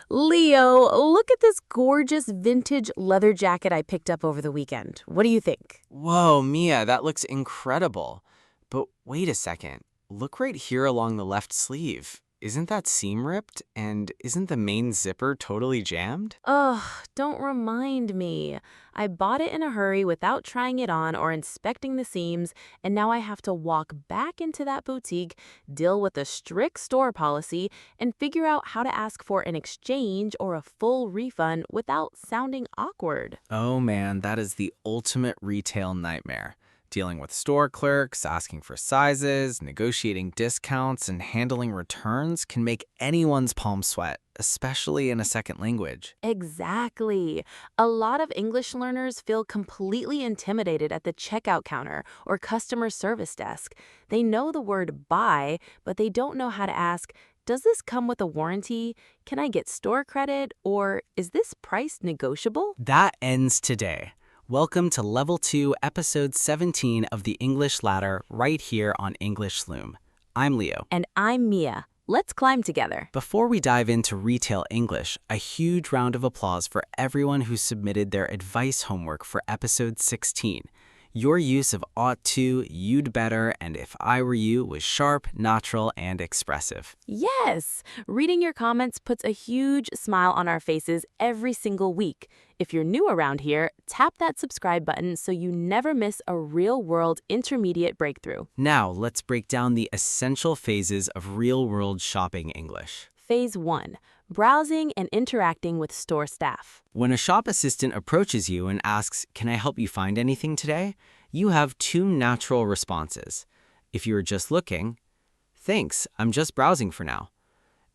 Leo, look at this gorgeous vintage leather jacket I picked up over the weekend. What do you think? Whoa, Mia, that looks incredible. But wait a second. Look right here along the left sleeve. Isn't that seam ripped? And isn't the main zipper totally jammed? Ugh, don't remind me. I bought it in a hurry without trying it on or inspecting the seams, and now I have to walk back into that boutique, deal with a strict store policy, and figure out how to ask for an exchange or a full refund without sounding awkward. Oh man, that is the ultimate retail nightmare. Dealing with store clerks, asking for sizes, negotiating discounts, and handling returns can make anyone's palms sweat, especially in a second language. Exactly. A lot of English learners feel completely intimidated at the checkout counter or customer service desk. They know the word buy, but they don't know how to ask, does this come with a warranty? Can I get store credit? Or is this price negotiable? That ends today. Welcome to Level 2, Episode 17 of the English Ladder, right here on English Loom. I'm Leo. And I'm Mia. Let's climb together. Before we dive into retail English, a huge round of applause for everyone who submitted their advice homework for Episode 16. Your use of ought to, you'd better, and if I were you was sharp, natural, and expressive. Yes! Reading your comments puts a huge smile on our faces every single week. If you're new around here, tap that subscribe button so you never miss a real-world intermediate breakthrough. Now, let's break down the essential phases of real-world shopping English. Phase 1. Browsing and interacting with store staff. When a shop assistant approaches you and asks, "Can I help you find anything today?" you have two natural responses. If you are just looking, "Thanks, I'm just browsing for now."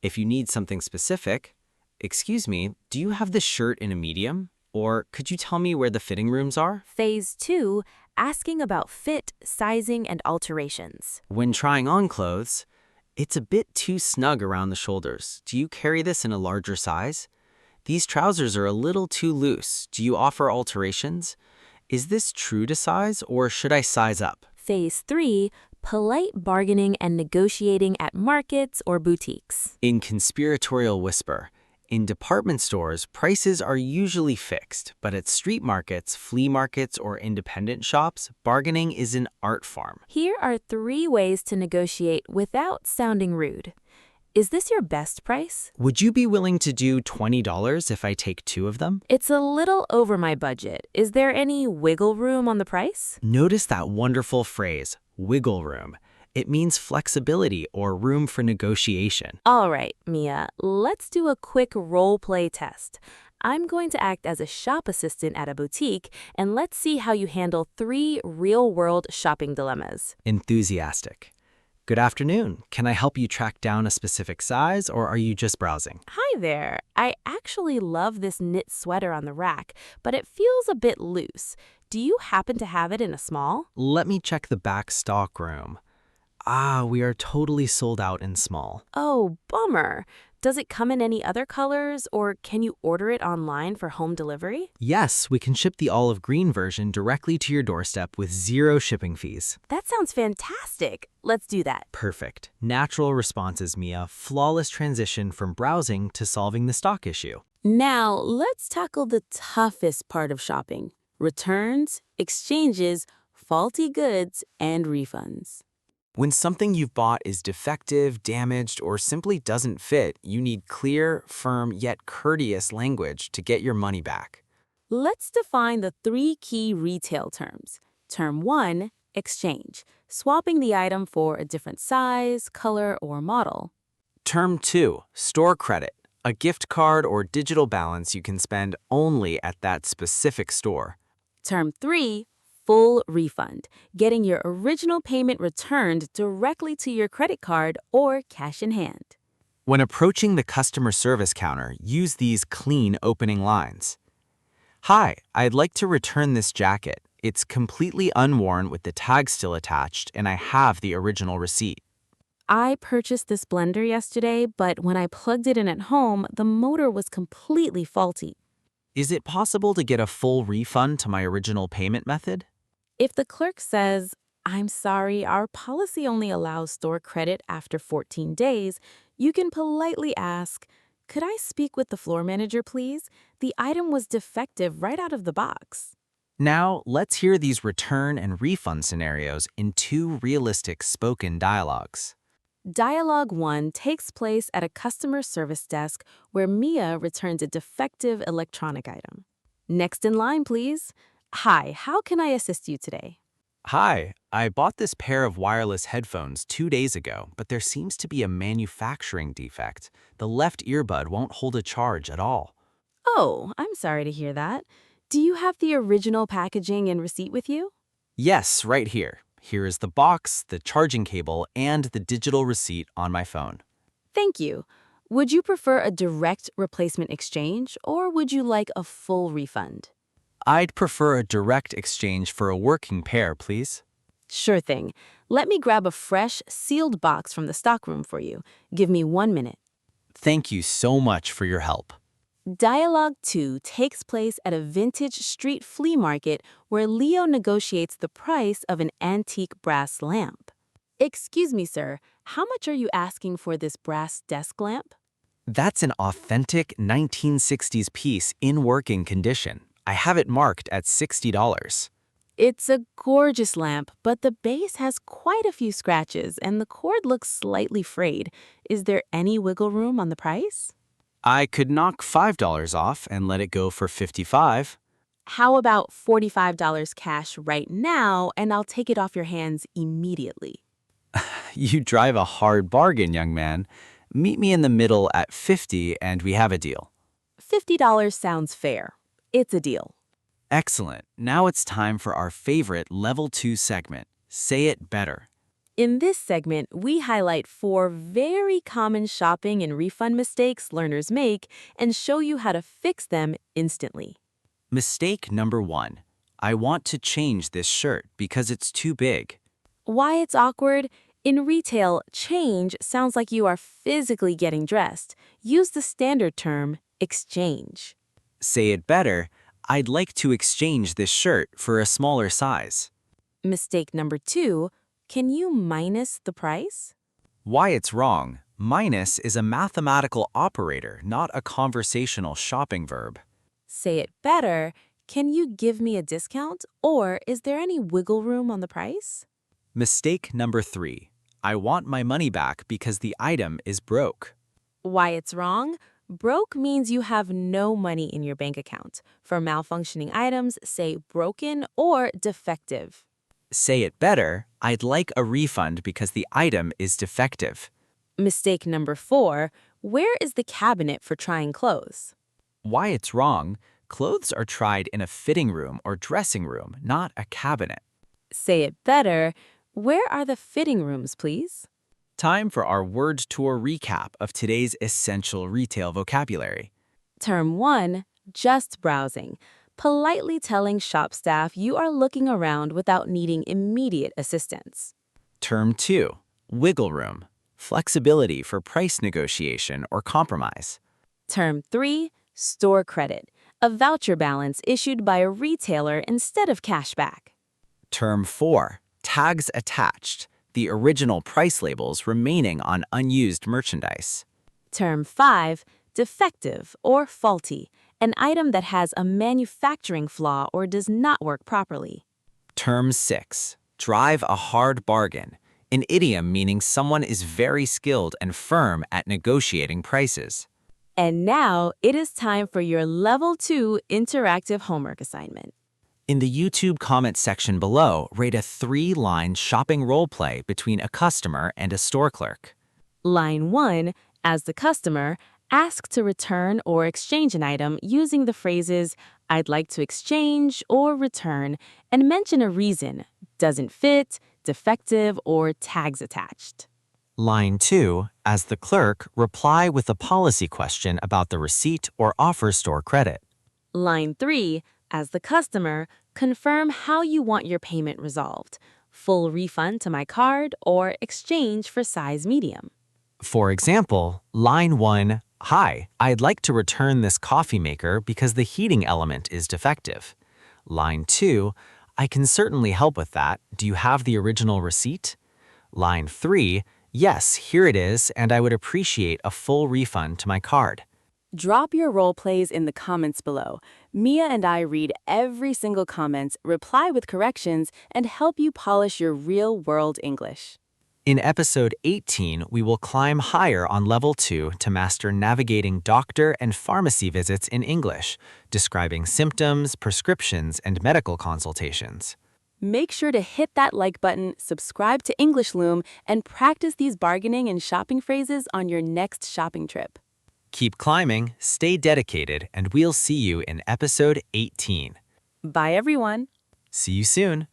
If you need something specific, "Excuse me, do you have this shirt in a medium?" Or, "Could you tell me where the fitting rooms are?" Phase 2. Asking about fit, sizing, and alterations. When trying on clothes, "It's a bit too snug around the shoulders. Do you carry this in a larger size?" "These trousers are a little too loose. Do you offer alterations?" "Is this true to size, or should I size up?" Phase 3. Polite bargaining and negotiating at markets or boutiques. In conspiratorial whisper, in department stores, prices are usually fixed, but at street markets, flea markets, or independent shops, bargaining is an art form. Here are 3 ways to negotiate without sounding rude. Is this your best price? Would you be willing to do $20 if I take 2 of them? It's a little over my budget. Is there any wiggle room on the price? Notice that wonderful phrase, wiggle room. It means flexibility or room for negotiation. All right, Mia, let's do a quick role play test. I'm going to act as a shop assistant at a boutique, and let's see how you handle 3 real-world shopping dilemmas. Enthusiastic. "Good afternoon. Can I help you track down a specific size, or are you just browsing?" Hi there. I actually love this knit sweater on the rack, but it feels a bit loose. Do you happen to have it in a small? "Let me check the back stock room." We are totally sold out in small. Oh, bummer. Does it come in any other colors, or can you order it online for home delivery? Yes, we can ship the olive green version directly to your doorstep with 0 shipping fees. That sounds fantastic. Let's do that. Perfect. Natural responses, Mia. Flawless transition from browsing to solving the stock issue. Now, let's tackle the toughest part of shopping: returns, exchanges, faulty goods, and refunds. When something you've bought is defective, damaged, or simply doesn't fit, you need clear, firm, yet courteous language to get your money back. Let's define the 3 key retail terms. Term 1, exchange, swapping the item for a different size, color, or model. Term 2, store credit, a gift card or digital balance you can spend only at that specific store. Term 3, full refund, getting your original payment returned directly to your credit card or cash in hand. When approaching the customer service counter, use these clean opening lines. "Hi, I'd like to return this jacket. It's completely unworn with the tag still attached, and I have the original receipt." I purchased this blender yesterday, but when I plugged it in at home, the motor was completely faulty. "Is it possible to get a full refund to my original payment method?" If the clerk says, "I'm sorry, our policy only allows store credit after 14 days, you can politely ask, Could I speak with the floor manager, please? The item was defective right out of the box. Now, let's hear these return and refund scenarios in two realistic spoken dialogues. Dialogue 1 takes place at a customer service desk where Mia returns a defective electronic item. Next in line, please. Hi, how can I assist you today? Hi, I bought this pair of wireless headphones 2 days ago, but there seems to be a manufacturing defect. The left earbud won't hold a charge at all. Oh, I'm sorry to hear that. Do you have the original packaging and receipt with you? Yes, right here. Here is the box, the charging cable, and the digital receipt on my phone. Thank you. Would you prefer a direct replacement exchange or would you like a full refund? I'd prefer a direct exchange for a working pair, please. Sure thing. Let me grab a fresh, sealed box from the stockroom for you. Give me 1 minute. Thank you so much for your help. Dialogue 2 takes place at a vintage street flea market where Leo negotiates the price of an antique brass lamp. Excuse me, sir. How much are you asking for this brass desk lamp? That's an authentic 1960s piece in working condition. I have it marked at $60. It's a gorgeous lamp, but the base has quite a few scratches and the cord looks slightly frayed. Is there any wiggle room on the price? I could knock $5 off and let it go for $55. How about $45 cash right now and I'll take it off your hands immediately? You drive a hard bargain, young man. Meet me in the middle at $50 and we have a deal. $50 sounds fair. It's a deal. Excellent. Now it's time for our favorite Level 2 segment, Say It Better. In this segment, we highlight 4 very common shopping and refund mistakes learners make and show you how to fix them instantly. Mistake number 1. I want to change this shirt because it's too big. Why it's awkward? In retail, change sounds like you are physically getting dressed. Use the standard term, exchange. Say it better. I'd like to exchange this shirt for a smaller size. Mistake number 2, can you minus the price? Why it's wrong. Minus is a mathematical operator, not a conversational shopping verb. Say it better, can you give me a discount? Or is there any wiggle room on the price? Mistake number 3. I want my money back because the item is broke. Why it's wrong? Broke means you have no money in your bank account. For malfunctioning items, say broken or defective. Say it better. I'd like a refund because the item is defective. Mistake number 4, where is the cabinet for trying clothes? Why it's wrong. Clothes are tried in a fitting room or dressing room, not a cabinet. Say it better, where are the fitting rooms, please? Time for our word tour recap of today's essential retail vocabulary. Term 1, just browsing. Politely telling shop staff you are looking around without needing immediate assistance. Term 2, wiggle room. Flexibility for price negotiation or compromise. Term 3, store credit. A voucher balance issued by a retailer instead of cashback. Term 4, tags attached. The original price labels remaining on unused merchandise. Term 5, defective or faulty. An item that has a manufacturing flaw or does not work properly. Term 6, drive a hard bargain. An idiom meaning someone is very skilled and firm at negotiating prices. And now it is time for your Level 2 interactive homework assignment. In the YouTube comment section below, rate a 3-line shopping role play between a customer and a store clerk. Line 1, as the customer, ask to return or exchange an item using the phrases, I'd like to exchange or return, and mention a reason, doesn't fit, defective, or tags attached. Line 2, as the clerk, reply with a policy question about the receipt or offer store credit. Line 3, as the customer, confirm how you want your payment resolved. Full refund to my card or exchange for size medium. For example, line 1, Hi, I'd like to return this coffee maker because the heating element is defective. Line 2, I can certainly help with that. Do you have the original receipt? Line 3, Yes, here it is, and I would appreciate a full refund to my card. Drop your role plays in the comments below. Mia and I read every single comment, reply with corrections, and help you polish your real-world English. In episode 18, we will climb higher on level 2 to master navigating doctor and pharmacy visits in English, describing symptoms, prescriptions, and medical consultations. Make sure to hit that like button, subscribe to English Loom, and practice these bargaining and shopping phrases on your next shopping trip. Keep climbing, stay dedicated, and we'll see you in episode 18. Bye, everyone. See you soon.